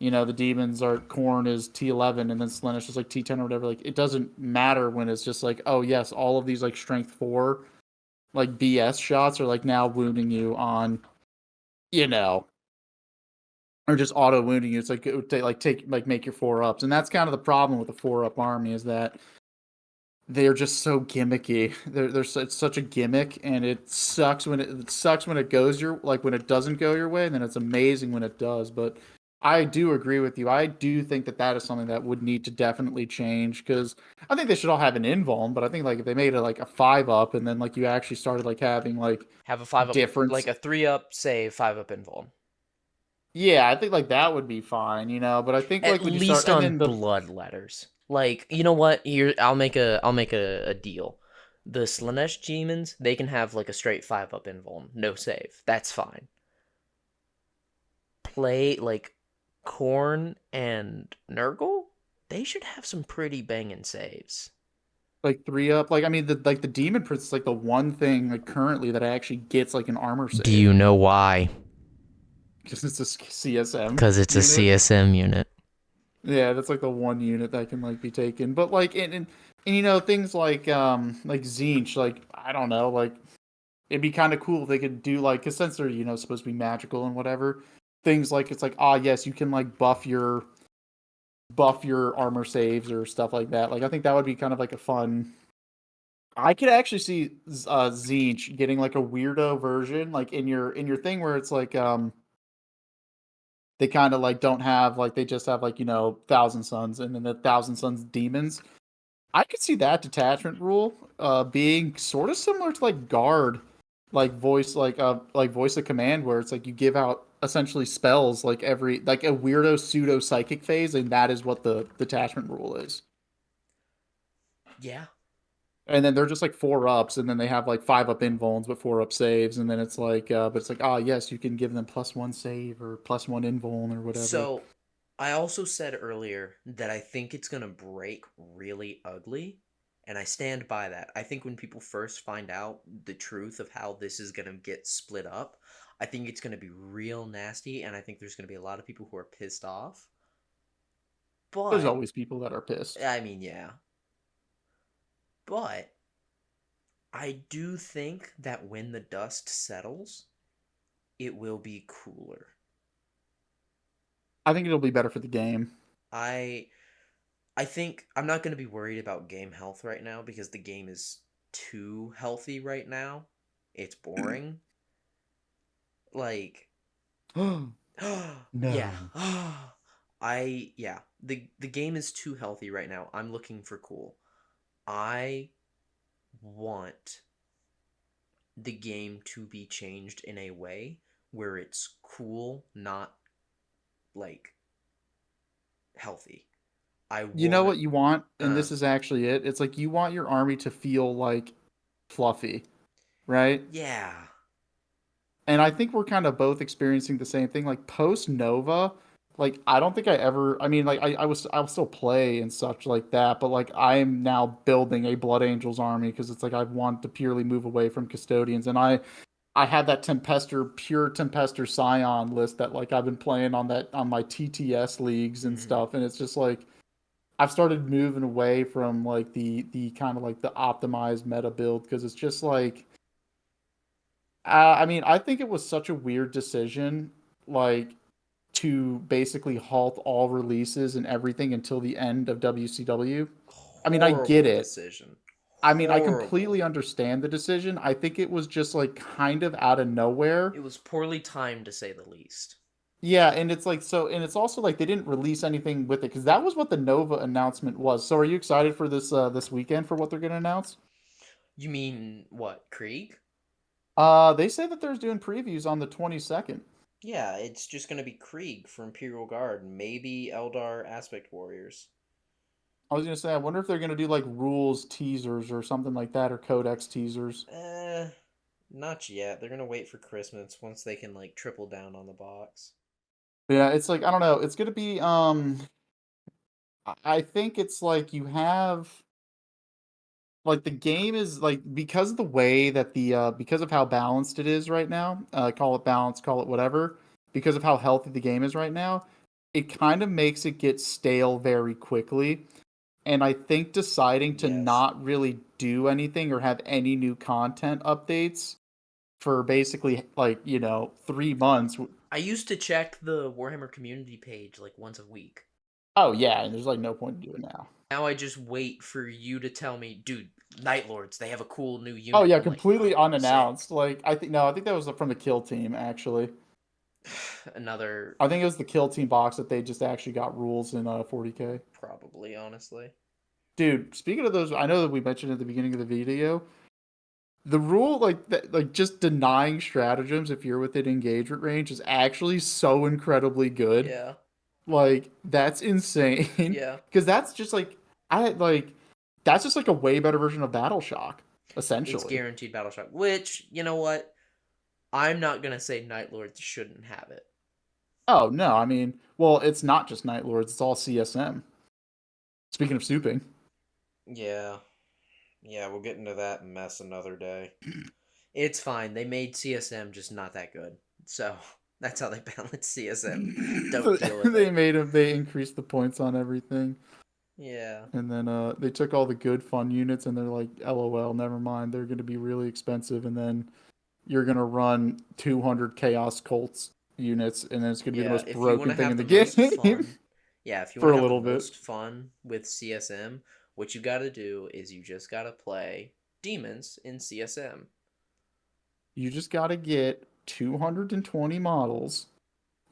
the demons are Corn is T11, and then Slenish is like T10 or whatever. Like, it doesn't matter when it's just like, oh yes, all of these like strength 4 like BS shots are like now wounding you on, you know, or just auto wounding you. It's like, it would make your 4-ups, and that's kind of the problem with the 4-up army, is that they're just so gimmicky. It's such a gimmick, and it sucks when it goes your, like, when it doesn't go your way, and then it's amazing when it does. But I do agree with you. I do think that that is something that would need to definitely change, because I think they should all have an invuln. But I think like if they made it like a 5-up, and then like you actually started like having like Have a 5-up, like difference. a 3-up save, 5-up invuln. Yeah, I think like that would be fine, But I think At like when you start, least and on then the blood letters. Like, you know what? Here, I'll make a deal. The Slanesh demons, they can have like a straight 5-up invuln, no save. That's fine. Play like Korn and Nurgle, they should have some pretty banging saves. like 3-up, like I mean the demon prince is like the one thing like currently that actually gets like an armor Do save. you know why? Because it's a CSM Because it's a unit. CSM unit. Yeah, that's like the one unit that can like be taken. But like and things like Zinch, like I don't know, like it'd be kind of cool if they could do like, because since they're supposed to be magical and whatever, things like it's like, yes, you can like buff your armor saves or stuff like that. Like I think that would be kind of like a fun. I could actually see Zinch getting like a weirdo version, like in your thing where it's like they kind of like don't have, like they just have like Thousand Suns, and then the Thousand Suns demons. I could see that detachment rule being sort of similar to like guard, like voice of command, where it's like you give out essentially spells like every, like a weirdo pseudo psychic phase, and that is what the detachment rule is. Yeah. And then they're just like 4-ups, and then they have like 5-up invulns but 4-up saves, and then it's like, but it's like, yes, you can give them +1 save or +1 invuln or whatever. So, I also said earlier that I think it's going to break really ugly, and I stand by that. I think when people first find out the truth of how this is going to get split up, I think it's going to be real nasty, and I think there's going to be a lot of people who are pissed off. There's But, always people that are pissed. I mean, yeah. But, I do think that when the dust settles, it will be cooler. I think it'll be better for the game. I I think I'm not going to be worried about game health right now because the game is too healthy right now. It's boring. Like, yeah. No. Yeah. The game is too healthy right now. I'm looking for cool. I want the game to be changed in a way where it's cool, not like healthy. I You know want what you want, and uh this is actually it. It's like you want your army to feel like fluffy, right? yeah. And I think we're kind of both experiencing the same thing. Like post Nova, like I don't think I ever. I mean, like I'll still play and such like that, but like I am now building a Blood Angels army because it's like I want to purely move away from custodians, and I had that pure Tempester Scion list that like I've been playing on my TTS leagues and Mhm. stuff, and it's just like I've started moving away from like the kind of like the optimized meta build, because it's just like, I mean, I think it was such a weird decision, like to basically halt all releases and everything until the end of WCW. I mean, I get Horrible it. decision. I mean, I Horrible. completely understand the decision. I think it was just like kind of out of nowhere. It was poorly timed to say the least. Yeah, and it's like, so, and it's also like they didn't release anything with it, because that was what the Nova announcement was. So, are you excited for this weekend for what they're going to announce? You mean what, Krieg? They say that they're doing previews on the 22nd. Yeah, it's just gonna be Krieg for Imperial Guard, maybe Eldar Aspect Warriors. I was gonna say, I wonder if they're gonna do like rules teasers or something like that, or codex teasers. Eh, not yet. They're gonna wait for Christmas once they can like triple down on the box. Yeah, it's like, I don't know. It's gonna be I think it's like you have like the game is like because of the way that because of how balanced it is right now, call it balance, call it whatever, because of how healthy the game is right now, it kind of makes it get stale very quickly. And I think deciding to Yes. not really do anything or have any new content updates for basically like, 3 months. I used to check the Warhammer community page like once a week. Oh yeah, and there's like no point in doing it now. Now I just wait for you to tell me, dude, Night Lords, they have a cool new Oh unit. yeah, I'm like, completely oh, sick. unannounced. Like I think no, I think that was from the kill team actually. Another, I think it was the kill team box that they just actually got rules in 40K. probably, honestly. Dude, speaking of those, I know that we mentioned at the beginning of the video, the rule like that, like just denying stratagems if you're within engagement range is actually so incredibly good. Yeah, Like that's insane yeah. because that's just like I like that's just like a way better version of Battle Shock It's essentially. guaranteed battle shock, which, you know what? I'm not gonna say Night Lords shouldn't have it. Oh no, I mean, well, it's not just Night Lords, it's all CSM. Speaking of souping. Yeah, yeah, we'll get into that mess another day. It's fine. They made CSM just not that good. So that's how they balance CSM. Don't deal with They it. made them they increased the points on everything. Yeah. And then they took all the good fun units and they're like, LOL, never mind. They're going to be really expensive. And then you're going to run 200 Chaos Colts units, and then it's going to be the Yeah. most If you want broken to thing have in the the most game fun, yeah, if you want for to a have the little bit. most fun with CSM, what you got to do is you just got to play demons in CSM. You just got to get 220 models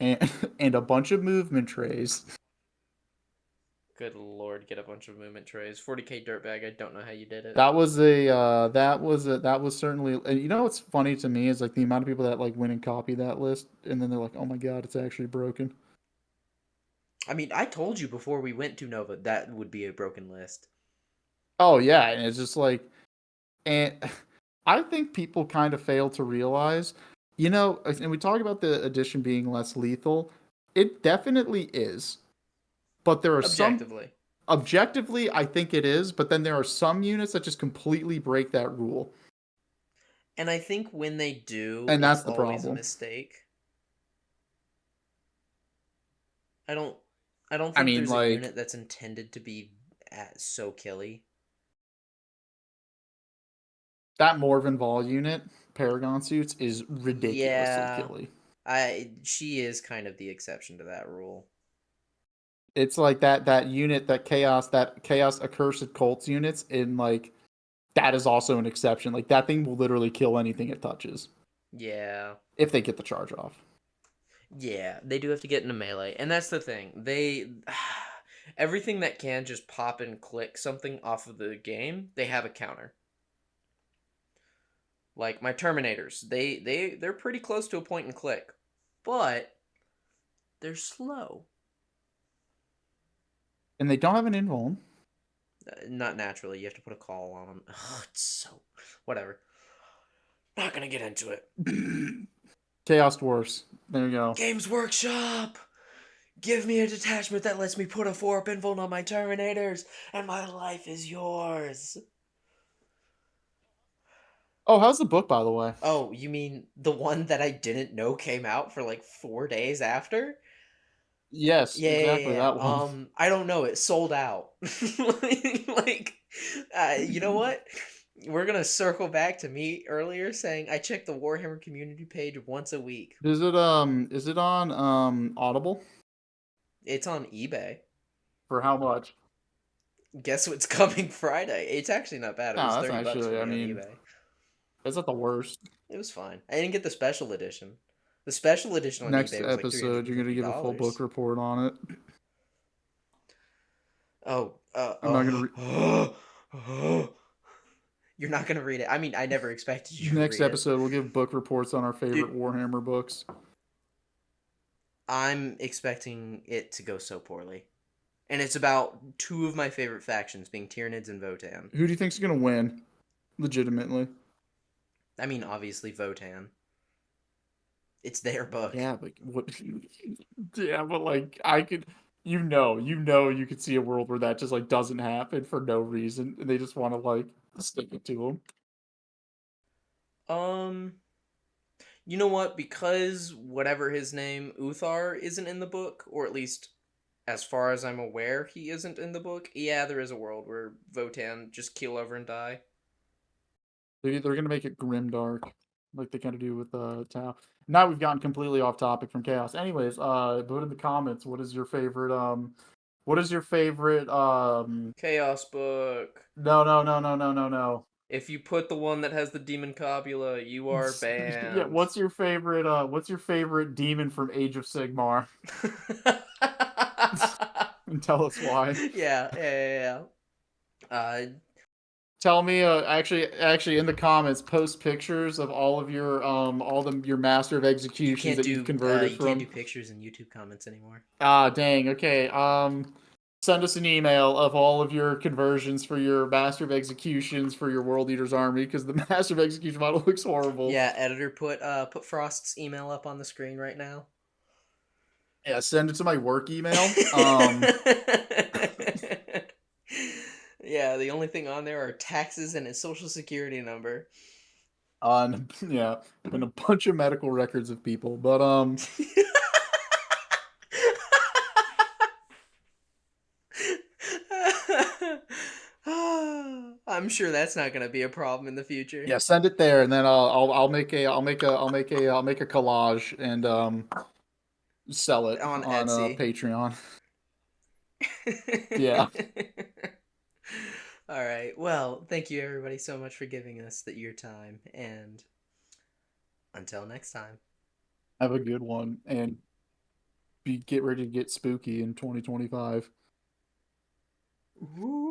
and and a bunch of movement trays. Good lord, get a bunch of movement trays. 40k dirtbag, I don't know how you did it. That was certainly, and you know what's funny to me is like the amount of people that like win and copy that list and then they're like, oh my god, it's actually broken. I mean, I told you before we went to Nova that would be a broken list. Oh yeah, and it's just like, and I think people kind of fail to realize, and we talk about the edition being less lethal. It definitely is, but there are some Objectively. objectively, I think it is, but then there are some units that just completely break that rule, And I think when they do, and it's that's the always a problem. mistake. I don't I don't I think mean, there's a like unit that's intended to be so killy. that Morven Vol unit, Paragon suits, is ridiculously Yeah, killy. she is kind of the exception to that rule. It's like that unit, that Chaos Accursed Cults units in like that is also an exception. Like that thing will literally kill anything it touches Yeah. if they get the charge off. Yeah, they do have to get into melee. And that's the thing. They everything that can just pop and click something off of the game, they have a counter. Like my Terminators, they're pretty close to a point and click. But they're slow. And they don't have an invuln. Not naturally. You have to put a call on them. Ugh, it's so whatever. Not gonna get into it. Chaos Dwarfs. There you go. Games Workshop. Give me a detachment that lets me put a 4-up invuln on my Terminators, and my life is yours. Oh, how's the book, by the way? Oh, you mean the one that I didn't know came out for like 4 days after? Yes, Yeah, yeah, exactly yeah. that one. I don't know. It sold out. like, you know what? We're gonna circle back to me earlier saying I check the Warhammer community page once a week. Is it on Audible? It's on eBay. For how much? Guess what's coming Friday? It's actually not bad. It No, was that's $30 for actually, I me on mean, eBay. is that the worst? It was fine. I didn't get the special edition. The special edition on Next eBay was like three hundred episode, and you're gonna fifty give a full book dollars. report on it. Oh, I'm not gonna. you're not gonna read it. I mean, I never expected you to Next read it, episode, we'll give book reports on our dude. favorite Warhammer books. I'm expecting it to go so poorly, and it's about two of my favorite factions being Tyranids and Votan. Who do you think's gonna win? Legitimately. I mean, obviously Votan. It's their book. Yeah, but what? Yeah, but like I could. you could see a world where that just like doesn't happen for no reason, and they just want to like stick it to him. Um, you know what? Because whatever his name, Uthar, isn't in the book, or at least as far as I'm aware, he isn't in the book. Yeah, there is a world where Votan just keel over and die. They're gonna make it grimdark, like they kind of do with Tau. Now we've gotten completely off topic from Chaos. Anyways, vote in the comments. What is your favorite? What is your favorite? Chaos book. No. If you put the one that has the demon copula, you are Yeah, banned. what's your favorite? What's your favorite demon from Age of Sigmar? And tell us why. Yeah. Tell me, actually, in the comments, post pictures of all of your all the your master of executions that you've converted you can't do from. pictures in YouTube comments anymore. Ah, dang. Okay. Send us an email of all of your conversions for your master of executions for your world eater's army because the master of execution model looks horrible. Yeah, editor, put Frost's email up on the screen right now. Yeah, send it to my work email. Yeah, the only thing on there are taxes and his social security number. On yeah, and a bunch of medical records of people, but I'm sure that's not going to be a problem in the future. yeah, send it there, and then I'll make a collage and sell it On on Etsy. Patreon. Yeah, All right. Well, thank you everybody so much for giving us your time, and until next time. have a good one, and get ready to get spooky in 2025. Ooh.